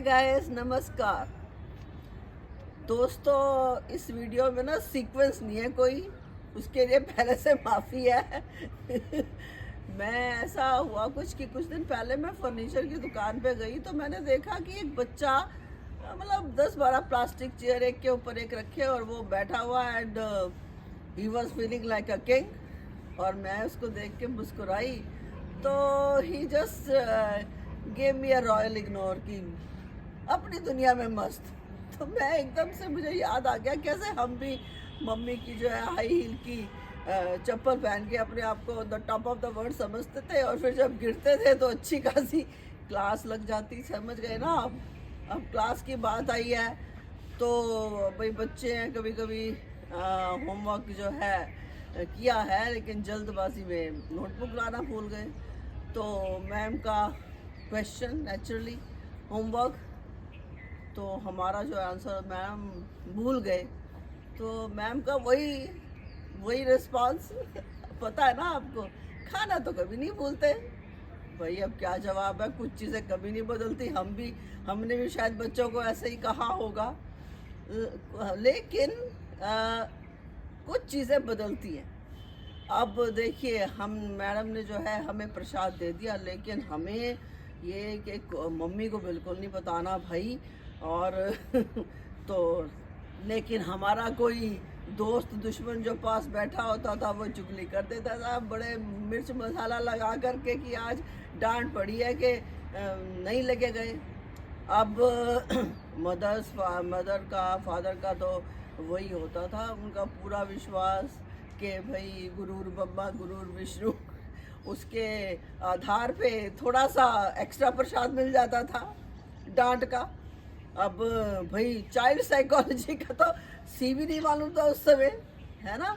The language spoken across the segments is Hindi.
गाइस नमस्कार दोस्तों, इस वीडियो में ना सीक्वेंस नहीं है कोई, उसके लिए पहले से माफ़ी है। मैं ऐसा हुआ कि कुछ दिन पहले मैं फर्नीचर की दुकान पे गई तो मैंने देखा कि एक बच्चा मतलब 10-12 प्लास्टिक चेयर एक के ऊपर एक रखे और वो बैठा हुआ and he was feeling like a king. और मैं उसको देख के मुस्कुराई तो he just gave me a royal ignore की अपनी दुनिया में मस्त। तो मैं एकदम से मुझे याद आ गया कैसे हम भी मम्मी की जो है हाई हील की चप्पल पहन के अपने आप को the top of the world समझते थे और फिर जब गिरते थे तो अच्छी खासी क्लास लग जाती। समझ गए ना आप? अब क्लास की बात आई है तो भाई बच्चे हैं, कभी कभी होमवर्क जो है किया है लेकिन जल्दबाजी में नोटबुक लाना भूल गए। तो मैम का क्वेश्चन नेचुरली होमवर्क, तो हमारा जो आंसर मैम भूल गए। तो मैम का वही रिस्पांस पता है ना आपको, खाना तो कभी नहीं भूलते। भाई अब क्या जवाब है, कुछ चीज़ें कभी नहीं बदलती। हमने भी शायद बच्चों को ऐसे ही कहा होगा, लेकिन कुछ चीज़ें बदलती हैं। अब देखिए, हम मैडम ने जो है हमें प्रसाद दे दिया लेकिन हमें ये कि मम्मी को बिल्कुल नहीं बताना भाई। और तो लेकिन हमारा कोई दोस्त दुश्मन जो पास बैठा होता था वो चुगली कर देता था बड़े मिर्च मसाला लगा करके कि आज डांट पड़ी है कि नहीं लेके गए। अब मदर का फादर का तो वही होता था, उनका पूरा विश्वास कि भाई गुरूर ब्रह्मा गुरूर विष्णु, उसके आधार पे थोड़ा सा एक्स्ट्रा प्रसाद मिल जाता था डांट का। अब भाई चाइल्ड साइकोलॉजी का तो सी भी नहीं मालूम था उस समय, है ना।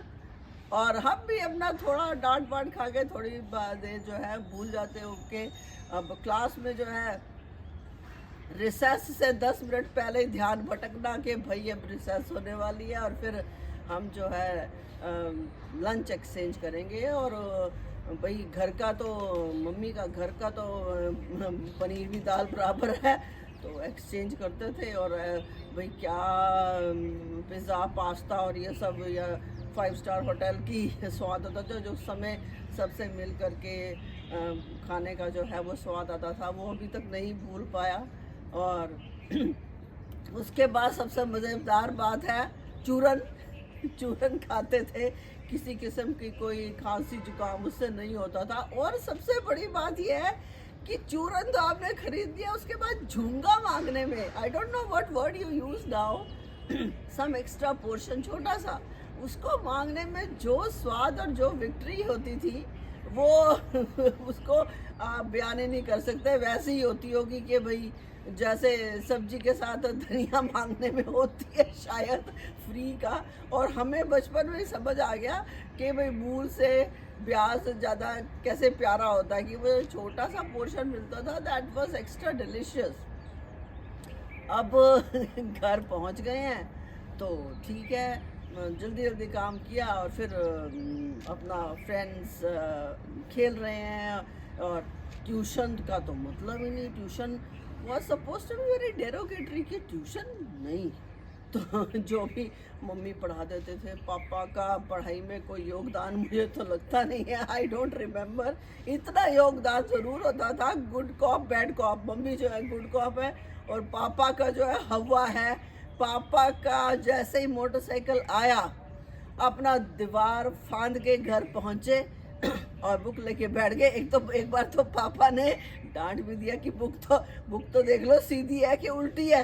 और हम भी अपना थोड़ा डांट वाट खा के थोड़ी बातें जो है भूल जाते ओके। अब क्लास में जो है रिसेस से 10 मिनट पहले ही ध्यान भटकना कि भाई अब रिसेस होने वाली है और फिर हम जो है लंच एक्सचेंज करेंगे। और भाई घर का तो मम्मी का घर का तो पनीर भी दाल बराबर है, तो एक्सचेंज करते थे। और भाई क्या पिज़्ज़ा पास्ता और ये सब या 5 स्टार होटल की स्वाद होता था, जो समय सबसे मिल करके खाने का जो है वो स्वाद आता था, वो अभी तक नहीं भूल पाया। और उसके बाद सबसे मज़ेदार बात है चूरन। चूरन खाते थे, किसी किस्म की कोई खांसी जुकाम उससे नहीं होता था। और सबसे बड़ी बात यह है कि चूरन तो आपने खरीद लिया, उसके बाद झूंगा मांगने में, I don't know what word you use now, some extra portion छोटा सा, उसको मांगने में जो स्वाद और जो विक्ट्री होती थी वो उसको आप बयान ही नहीं कर सकते। वैसे ही होती होगी कि भाई जैसे सब्जी के साथ धनिया मांगने में होती है शायद फ्री का। और हमें बचपन में समझ आ गया कि भाई मूल से ब्याज से ज़्यादा कैसे प्यारा होता है, कि वो छोटा सा पोर्शन मिलता था, दैट वाज एक्स्ट्रा डिलीशियस। अब घर पहुंच गए हैं तो ठीक है, जल्दी जल्दी काम किया और फिर अपना फ्रेंड्स खेल रहे हैं। और ट्यूशन का तो मतलब ही नहीं, tuition was suppose to be very derogatory, कि ट्यूशन नहीं। तो जो भी मम्मी पढ़ा देते थे, पापा का पढ़ाई में कोई योगदान मुझे तो लगता नहीं है, आई डोंट रिमेम्बर। इतना योगदान ज़रूर होता था, good cop bad cop. Mummy जो है गुड कॉप है और पापा का जो है हवा है। पापा का जैसे ही मोटरसाइकिल आया, अपना दीवार फांद के घर पहुंचे और बुक लेके बैठ गए। एक बार तो पापा ने डांट भी दिया कि बुक तो देख लो सीधी है कि उल्टी है।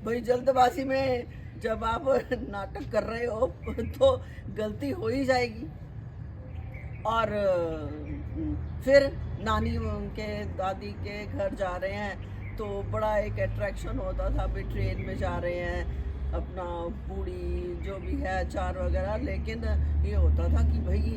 भाई जल्दबाजी में जब आप नाटक कर रहे हो तो गलती हो ही जाएगी। और फिर नानी के दादी के घर जा रहे हैं तो बड़ा एक अट्रैक्शन होता था, अभी ट्रेन में जा रहे हैं, अपना पूड़ी जो भी है अचार वगैरह। लेकिन ये होता था कि भाई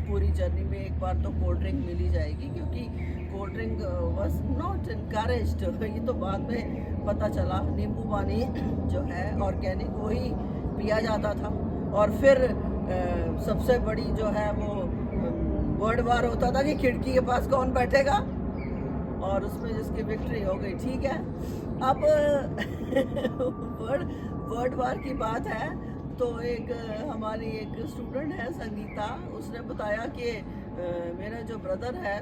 पूरी जर्नी में एक बार तो कोल्ड ड्रिंक मिल ही जाएगी, क्योंकि cold drink was not encouraged. ये तो बाद में पता चला, नींबू पानी जो है ऑर्गेनिक वही पिया जाता था। और फिर सबसे बड़ी जो है वो वर्ड वार होता था कि खिड़की के पास कौन बैठेगा। और उसमें जिसकी विक्ट्री हो गई, ठीक है। अब वर्ड वार की बात है, तो एक हमारी एक स्टूडेंट है संगीता, उसने बताया कि मेरा जो ब्रदर है,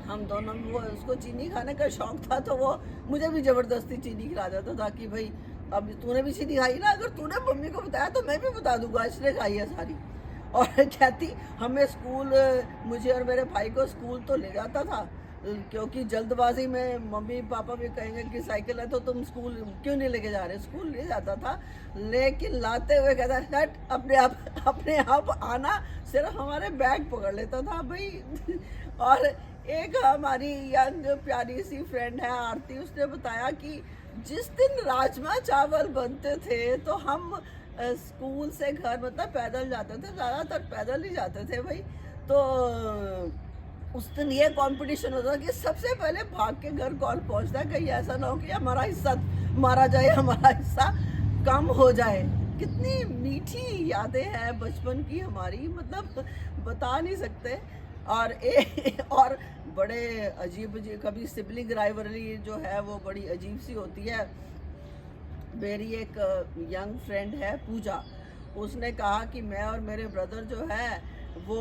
हम दोनों, वो उसको चीनी खाने का शौक था, तो वो मुझे भी ज़बरदस्ती चीनी खिला देता था कि भाई अब तूने भी चीनी खाई ना, अगर तूने मम्मी को बताया तो मैं भी बता दूंगा, इसने खाई है सारी। और कहती हमें स्कूल, मुझे और मेरे भाई को स्कूल तो ले जाता था, क्योंकि जल्दबाजी में मम्मी पापा भी कहेंगे कि साइकिल है तो तुम स्कूल क्यों नहीं लेके जा रहे, स्कूल ले जाता था। लेकिन लाते हुए कहता हट, अपने आप आना, सिर्फ हमारे बैग पकड़ लेता था भाई। और एक हमारी यंग प्यारी सी फ्रेंड है आरती, उसने बताया कि जिस दिन राजमा चावल बनते थे तो हम स्कूल से घर मतलब पैदल जाते थे, ज़्यादातर पैदल ही जाते थे भाई। तो उस दिन ये कंपटीशन होता कि सबसे पहले भाग के घर कौन पहुंचता है, कहीं ऐसा ना हो कि हमारा हिस्सा मारा जाए, हमारा हिस्सा कम हो जाए। कितनी मीठी यादें हैं बचपन की हमारी, मतलब बता नहीं सकते। और बड़े अजीब अजीब, कभी सिबलिंग राइवलरी जो है वो बड़ी अजीब सी होती है। मेरी एक यंग फ्रेंड है पूजा, उसने कहा कि मैं और मेरे ब्रदर जो है वो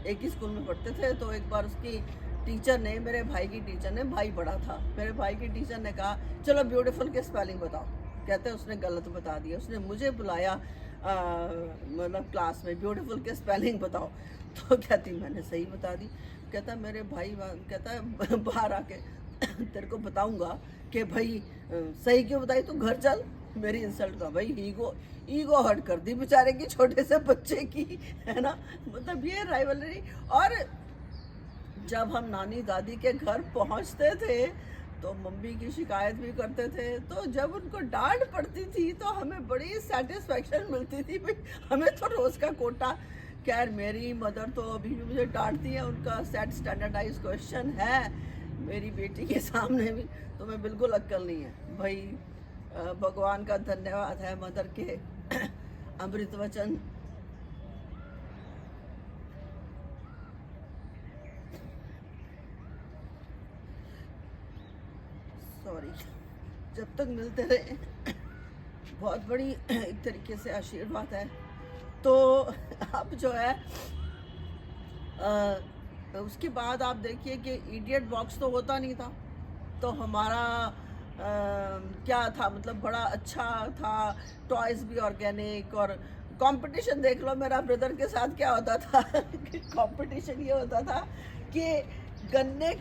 एक ही स्कूल में पढ़ते थे। तो एक बार उसकी टीचर ने, मेरे भाई की टीचर ने, भाई बड़ा था, मेरे भाई की टीचर ने कहा चलो ब्यूटीफुल के स्पेलिंग बताओ। कहते उसने गलत बता दिया, उसने मुझे बुलाया मतलब क्लास में, ब्यूटीफुल के स्पेलिंग बताओ। तो कहती मैंने सही बता दी। कहता मेरे भाई, कहता बाहर आके तेरे को बताऊंगा कि भाई सही क्यों बताई, तू घर चल। मेरी इंसल्ट का भाई, ईगो हर्ट कर दी बेचारे की, छोटे से बच्चे की, है ना। मतलब ये राइवलरी। और जब हम नानी दादी के घर पहुंचते थे तो मम्मी की शिकायत भी करते थे, तो जब उनको डांट पड़ती थी तो हमें बड़ी सेटिस्फेक्शन मिलती थी भाई, हमें तो रोज़ का कोटा। खैर मेरी मदर तो अभी भी मुझे डांटती है, उनका सेट स्टैंडर्डाइज क्वेश्चन है मेरी बेटी के सामने भी, तो मैं बिल्कुल अक्ल नहीं है भाई। भगवान का धन्यवाद है मदर के अमृत वचन। सॉरी, जब तक मिलते रहे बहुत बड़ी एक तरीके से आशीर्वाद है। तो अब जो है उसके बाद आप देखिए कि इडियट बॉक्स तो होता नहीं था, तो हमारा क्या था, मतलब बड़ा अच्छा था, टॉयज़ भी ऑर्गेनिक। और कंपटीशन देख लो मेरा ब्रदर के साथ क्या होता था कंपटीशन ये होता था कि गन्ने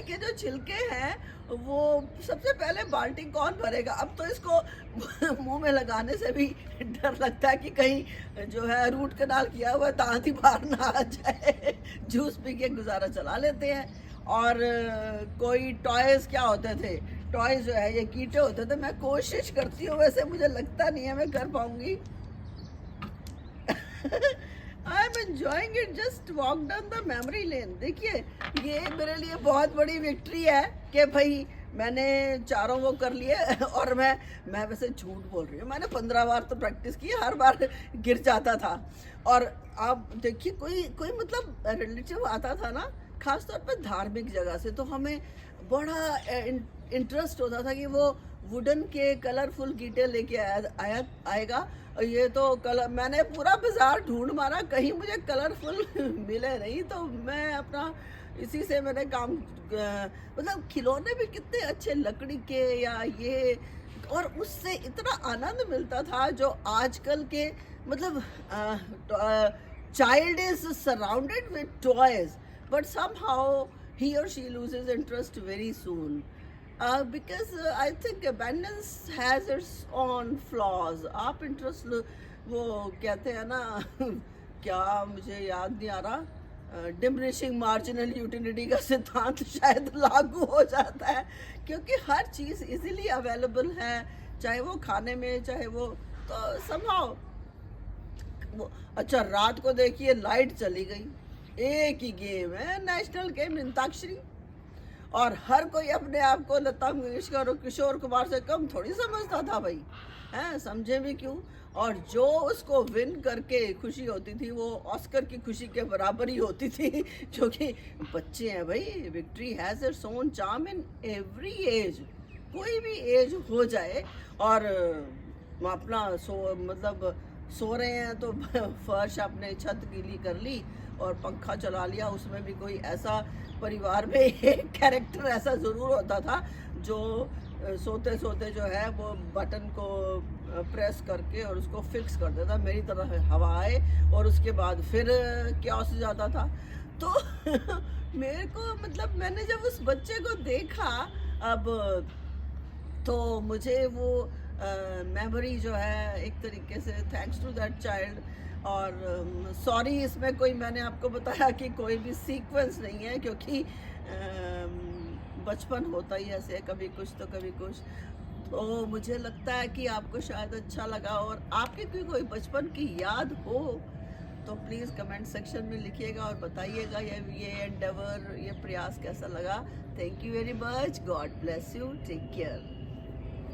के जो छिलके हैं वो सबसे पहले बाल्टी कौन भरेगा। अब तो इसको मुंह में लगाने से भी डर लगता है कि कहीं जो है रूट कनाल किया हुआ दांत ही बाहर ना आ जाए। जूस पी के गुजारा चला लेते हैं। और कोई टॉयज़ क्या होते थे, टॉयज़ जो है ये कीटे होते थे। मैं कोशिश करती हूँ, वैसे मुझे लगता नहीं है मैं कर पाऊंगी। I am enjoying it, just walk down the memory lane. देखिए ये मेरे लिए बहुत बड़ी विक्ट्री है कि भाई मैंने चारों वो कर लिए। और मैं वैसे झूठ बोल रही हूँ, मैंने 15 बार तो प्रैक्टिस की, हर बार गिर जाता था। और आप देखिए कोई मतलब रिलेटिव आता था ना, खास तौर पर धार्मिक जगह से, तो हमें बड़ा इंटरेस्ट होता था कि वो वुडन के कलरफुल गीटे लेके आएगा। और ये तो कलर, मैंने पूरा बाजार ढूंढ मारा, कहीं मुझे कलरफुल मिले नहीं, तो मैं अपना इसी से मैंने काम मतलब खिलौने भी कितने अच्छे लकड़ी के या ये, और उससे इतना आनंद मिलता था जो आजकल के मतलब child is surrounded with toys but somehow he or she loses interest very soon. Because I think abundance has its own flaws. आप इंटरेस्ट वो कहते हैं ना क्या मुझे याद नहीं आ रहा, डिमिनिशिंग मार्जिनल यूटिलिटी का सिद्धांत शायद लागू हो जाता है, क्योंकि हर चीज़ इजीली अवेलेबल है, चाहे वो खाने में चाहे वो, तो somehow वो। अच्छा रात को देखिए लाइट चली गई, एक ही गेम है, नेशनल गेम अंताक्षरी। और हर कोई अपने आप को लता मंगेशकर और किशोर कुमार से कम थोड़ी समझता था भाई, हैं, समझे भी क्यों। और जो उसको विन करके खुशी होती थी वो ऑस्कर की खुशी के बराबर ही होती थी क्योंकि बच्चे हैं भाई, victory has its own charm in every age, कोई भी एज हो जाए। और अपना मतलब सो रहे हैं तो फर्श आपने छत गीली कर ली और पंखा चला लिया, उसमें भी कोई ऐसा परिवार में एक कैरेक्टर ऐसा ज़रूर होता था जो सोते सोते जो है वो बटन को प्रेस करके और उसको फिक्स कर देता, मेरी तरह हवा आए और उसके बाद फिर क्या हो जाता था। तो मेरे को मतलब मैंने जब उस बच्चे को देखा अब, तो मुझे वो मेमोरी जो है एक तरीके से थैंक्स टू दैट चाइल्ड। और सॉरी इसमें कोई मैंने आपको बताया कि कोई भी सीक्वेंस नहीं है क्योंकि बचपन होता ही ऐसे है, कभी कुछ तो कभी कुछ। तो मुझे लगता है कि आपको शायद अच्छा लगा, और आपके कोई बचपन की याद हो तो प्लीज़ कमेंट सेक्शन में लिखिएगा और बताइएगा ये एंडेवर, ये प्रयास कैसा लगा। Thank you very much, God bless you, take care.